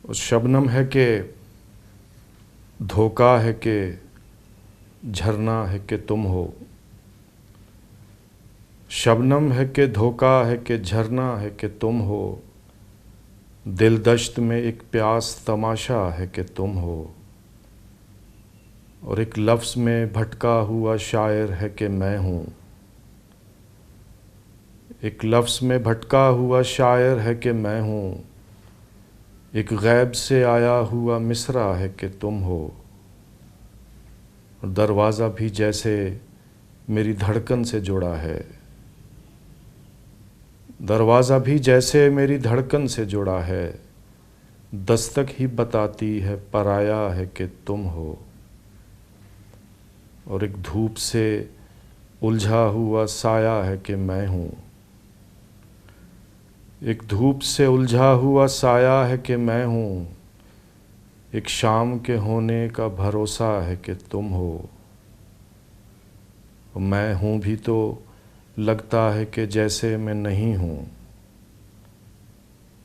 उस शबनम है कि धोखा है कि झरना है कि तुम हो। शबनम है कि धोखा है कि झरना है कि तुम हो। दिल दश्त में एक प्यास तमाशा है कि तुम हो। और एक लफ्ज़ में भटका हुआ शायर है कि मैं हूँ। एक लफ्ज़ में भटका हुआ शायर है कि मैं हूँ। एक गैब से आया हुआ मिसरा है कि तुम हो। और दरवाज़ा भी जैसे मेरी धड़कन से जुड़ा है। दरवाज़ा भी जैसे मेरी धड़कन से जुड़ा है। दस्तक ही बताती है पराया है कि तुम हो। और एक धूप से उलझा हुआ साया है कि मैं हूँ। एक धूप से उलझा हुआ साया है कि मैं हूँ। एक शाम के होने का भरोसा है कि तुम हो। मैं हूँ भी तो लगता है कि जैसे मैं नहीं हूँ।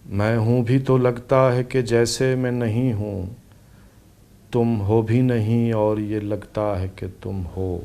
मैं हूँ भी तो लगता है कि जैसे मैं नहीं हूँ। तुम हो भी नहीं और ये लगता है कि तुम हो।